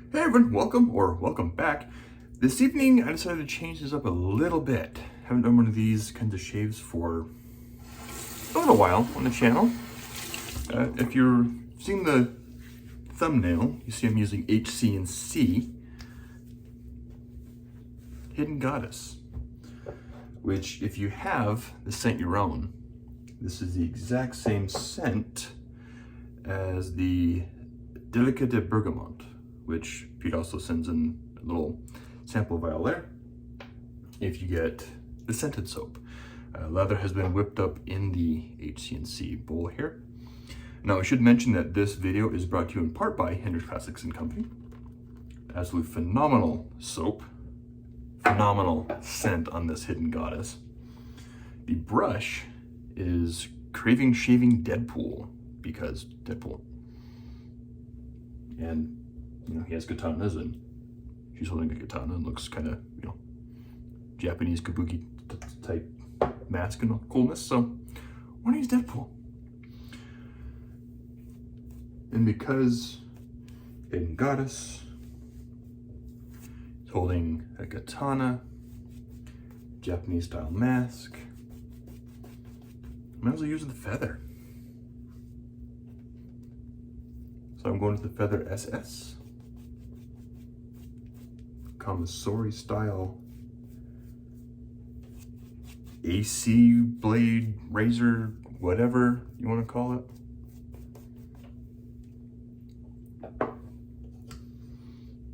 Hey everyone, welcome back. This evening I decided to change this up a little bit. Haven't done one of these kinds of shaves for a little while on the channel. If you're seeing the thumbnail, you see I'm using HC&C Hidden Goddess, which if you have the scent your own, this is the exact same scent as the Delicate de Bergamot, which Pete also sends in a little sample vial there if you get the scented soap. Lather has been whipped up in the HC&C bowl here. Now I should mention that this video is brought to you in part by Hendrix Plastics & Company. Absolutely phenomenal soap, phenomenal scent on this Hidden Goddess. The brush is Craving Shaving Deadpool, because Deadpool. And you know, he has katanas and she's holding a katana and looks kind of, you know, Japanese kabuki type mask and coolness. So why not use Deadpool? And because Hidden Goddess is holding a katana, Japanese style mask, I might as well use the feather. So I'm going with the Feather SS. Kamisori style AC blade, razor, whatever you want to call it.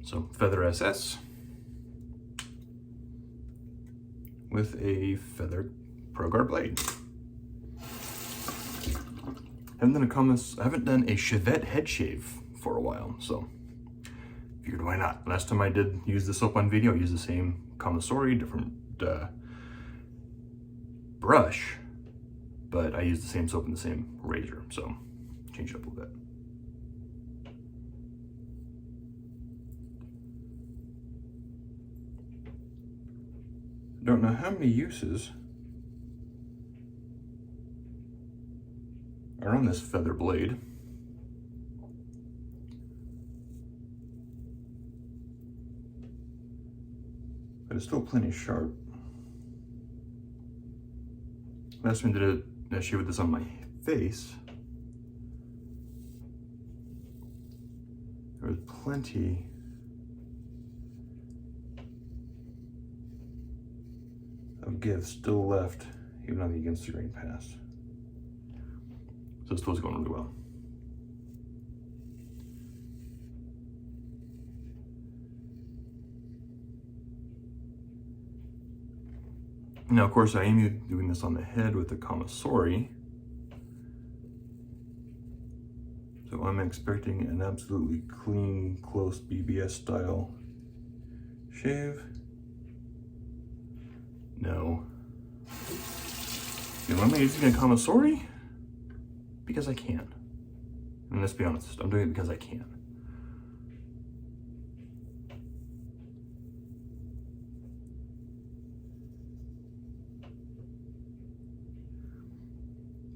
So Feather SS with a Feather Pro Guard blade. I haven't done a Chevette head shave for a while, so figured why not. Last time I did use the soap on video, I used the same Kamisori, different brush, but I used the same soap and the same razor, so change it up a little bit. Don't know how many uses are on this feather blade. But it's still plenty sharp. Last time I did a shave with this on my face, there was plenty of give still left, even on the against the grain pass. So this was going really well. Now, of course, I am doing this on the head with the Kamisori. So I'm expecting an absolutely clean, close BBS style shave. No. You know, am I using a Kamisori? Because I can. And let's be honest, I'm doing it because I can.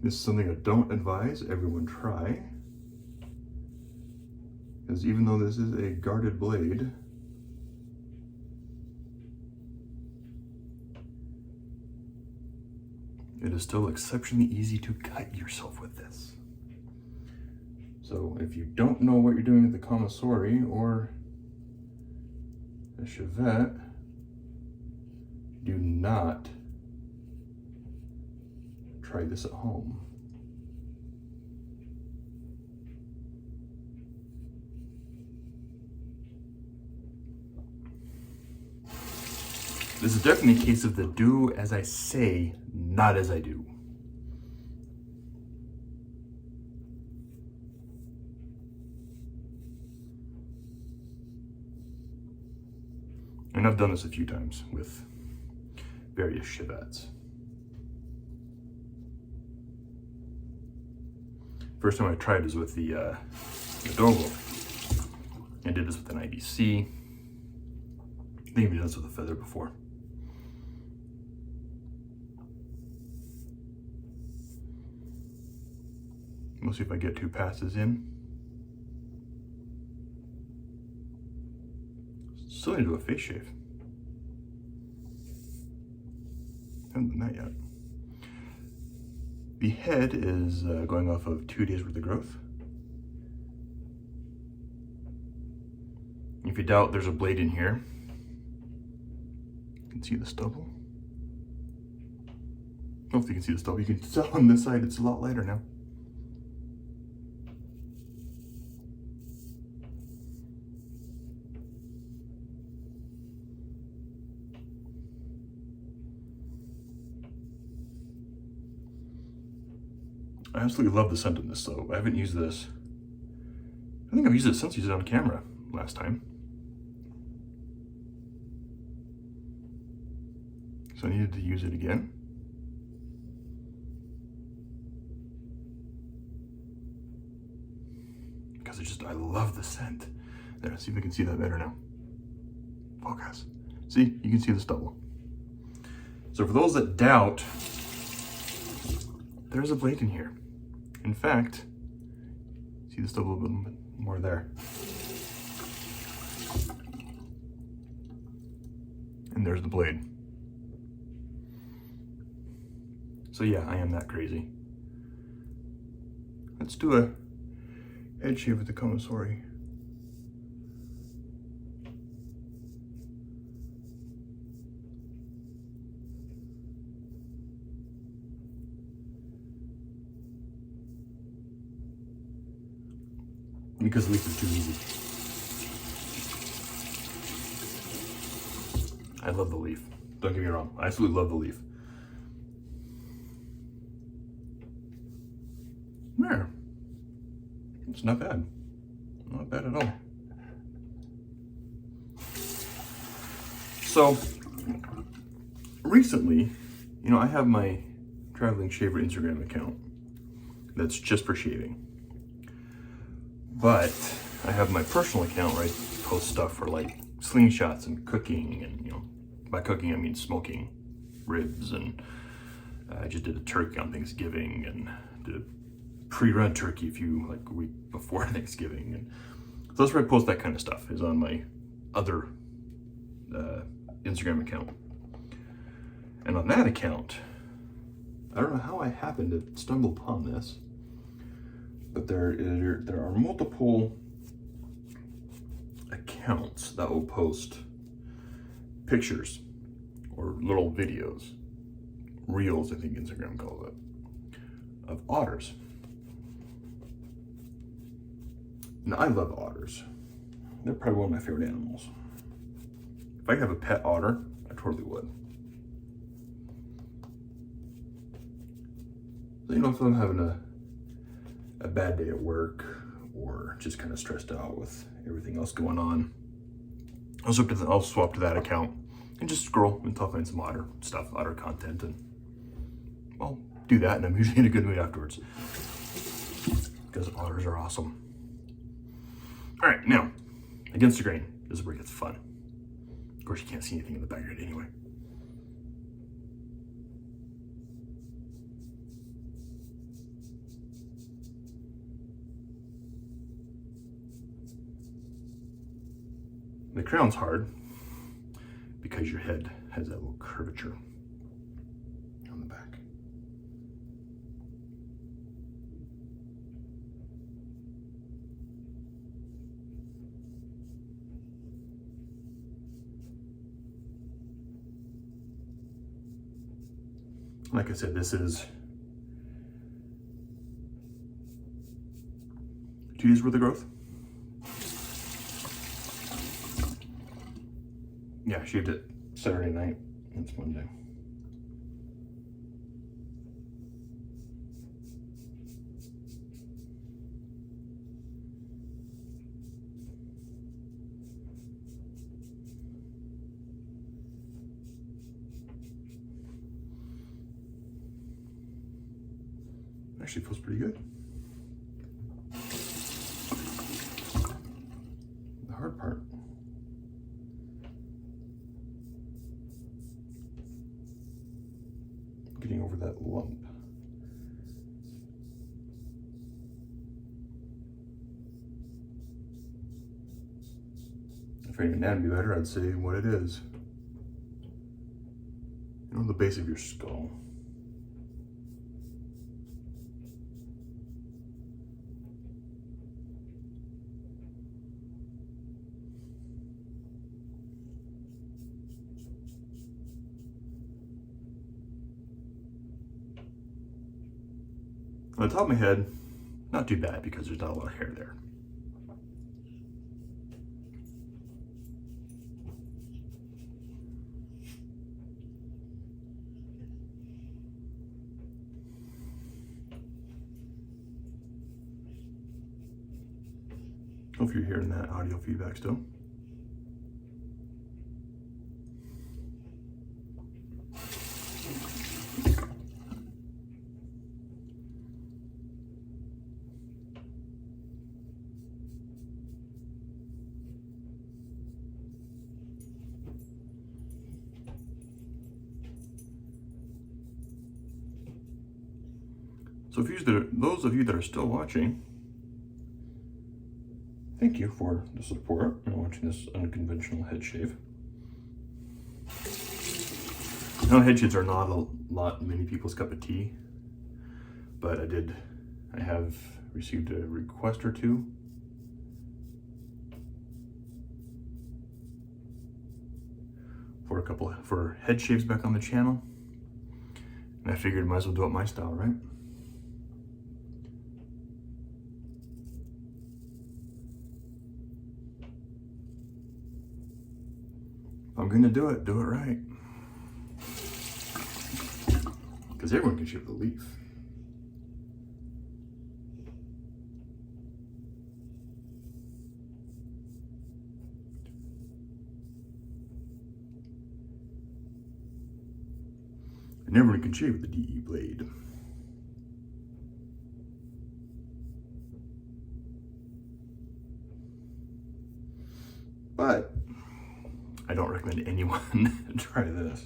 This is something I don't advise everyone try, because even though this is a guarded blade, it is still exceptionally easy to cut yourself with this. So if you don't know what you're doing with the Kamisori or the Chevette, do not try this at home. This is definitely a case of the do as I say, not as I do. And I've done this a few times with various Chevettes. First time I tried was with the Dogo. I did this with an IBC. I think I've done this with a feather before. We'll see if I get 2 passes in. still need to do a face shave. Haven't done that yet. The head is going off of 2 days worth of growth. If you doubt, there's a blade in here. You can see the stubble. I don't know if you can see the stubble. You can tell on this side it's a lot lighter now. I absolutely love the scent of this though. I haven't used this. I think I've used it since I used it on camera last time. So I needed to use it again. Because I love the scent. There, see if I can see that better now. Focus. See, you can see the stubble. So for those that doubt, there's a blade in here. In fact, see the stubble a little bit more there. And there's the blade. So yeah, I am that crazy. Let's do a head shave with the Kamisori. Because the leaf is too easy. I love the leaf. Don't get me wrong. I absolutely love the leaf. There. It's not bad. Not bad at all. So, recently, you know, I have my Traveling Shaver Instagram account that's just for shaving. But I have my personal account where I post stuff for like slingshots and cooking, and you know, by cooking I mean smoking ribs, and I just did a turkey on Thanksgiving and did a pre-run turkey a week before Thanksgiving, and so that's where I post that kind of stuff, is on my other Instagram account. And on that account, I don't know how I happened to stumble upon this, but there are multiple accounts that will post pictures or little videos, reels I think Instagram calls it, of otters. Now I love otters. They're probably one of my favorite animals. If I could have a pet otter, I totally would. So, you know, if I'm having a bad day at work or just kind of stressed out with everything else going on, I'll swap to that account and just scroll until I find some otter stuff, otter content, and I'll do that, and I'm usually in a good mood afterwards because otters are awesome. All right, now, against the grain, this is where it gets fun. Of course, you can't see anything in the background anyway. The crown's hard because your head has that little curvature on the back. Like I said, this is 2 days worth of growth. Yeah, I shaved it Saturday night. It's Monday. Actually feels pretty good. The hard part, getting over that lump. framing anatomy better, I'd say what it is. You know, the base of your skull. On the top of my head, not too bad because there's not a lot of hair there. Hope you're hearing that audio feedback still. So those of you that are still watching, thank you for the support and watching this unconventional head shave. Now, head shaves are not many people's cup of tea, but I have received a request or two. For head shaves back on the channel, and I figured I might as well do it my style, right? If I'm gonna do it right. Because everyone can shave the leaf. And everyone can shave with the DE blade. But I don't recommend anyone try this.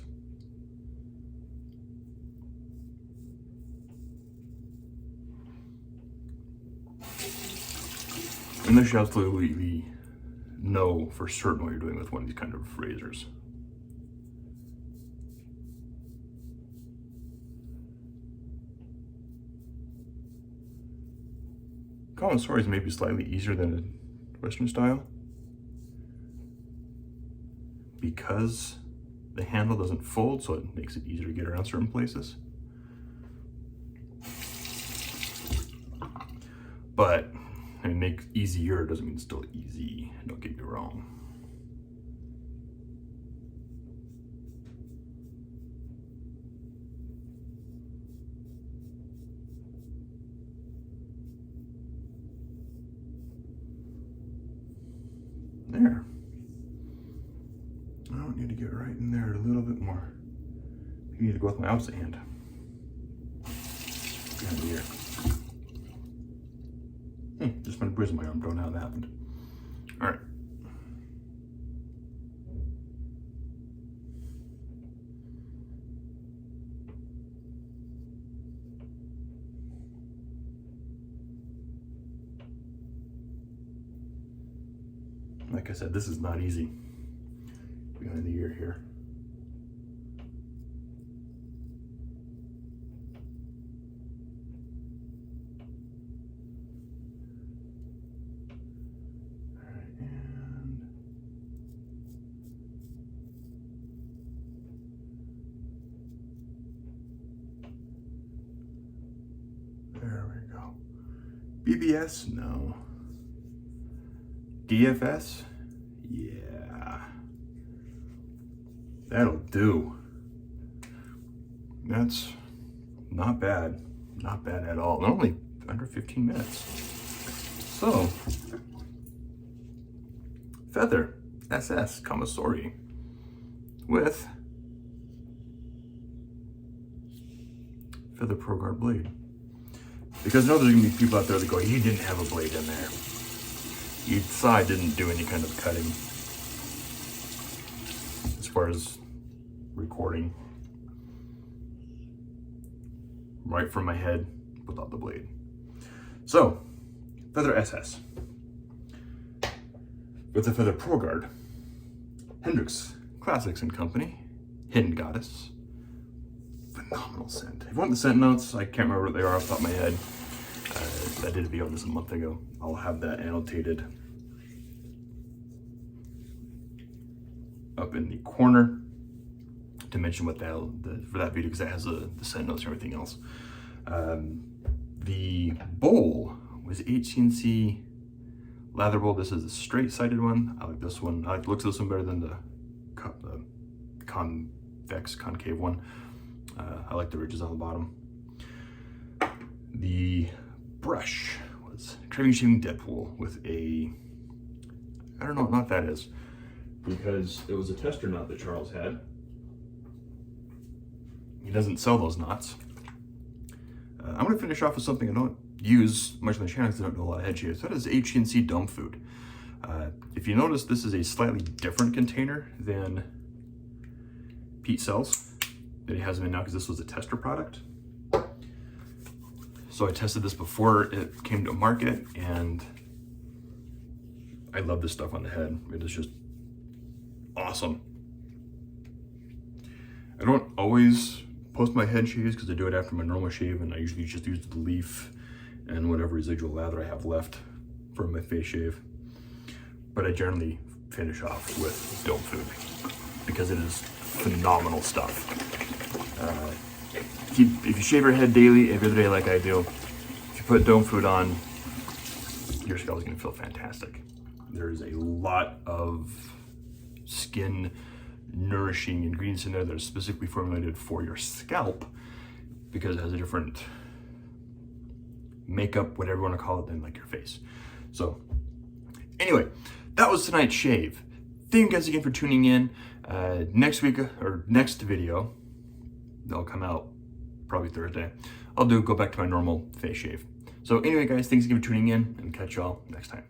Unless you absolutely know for certain what you're doing with one of these kind of razors. Kamisori is maybe slightly easier than a Western style because the handle doesn't fold, so it makes it easier to get around certain places. But I mean, make easier doesn't mean it's still easy. Don't get me wrong. There. I don't need to get right in there a little bit more. I need to go with my opposite hand. Behind the ear. Just been bruising my arm. Don't know how that happened. All right. Like I said, this is not easy. Behind the ear here. There we go. BBS? No. DFS? Yeah. That'll do. That's not bad. Not bad at all. Only under 15 minutes. So, Feather SS Kamisori with Feather Pro Guard blade. Because I know there's gonna be people out there that go, you didn't have a blade in there. You saw I didn't do any kind of cutting as far as recording. Right from my head without the blade. So, Feather SS with the Feather Pro Guard Hendrix Classics and Company, Hidden Goddess. Phenomenal scent. If you want the scent notes, I can't remember what they are off the top of my head. I did a video on this a month ago. I'll have that annotated up in the corner to mention what for that video, because that has the scent notes and everything else. The bowl was HC&C lather bowl. This is a straight-sided one. I like this one. I like the looks of this one better than the convex, concave one. I like the ridges on the bottom. The brush was Craving Shaving Deadpool with a, I don't know what knot that is, because it was a tester knot that Charles had. He doesn't sell those knots. I'm gonna finish off with something I don't use much on the channel because I don't do a lot of head shaves. That is HC&C Dome Food. If you notice, this is a slightly different container than Pete sells, that he has them in now, because this was a tester product. So I tested this before it came to market, and I love this stuff on the head. It is just awesome. I don't always post my head shaves because I do it after my normal shave, and I usually just use the leaf and whatever residual lather I have left for my face shave. But I generally finish off with Dome Food because it is phenomenal stuff. If you shave your head daily, every day like I do, if you put Dome Food on, your scalp is gonna feel fantastic. There's a lot of skin nourishing ingredients in there that are specifically formulated for your scalp, because it has a different makeup, whatever you want to call it, than like your face. So anyway, that was tonight's shave. Thank you guys again for tuning in. Next week, or next video, that'll come out probably Thursday, I'll go back to my normal face shave. So anyway guys, thanks again for tuning in, and catch y'all next time.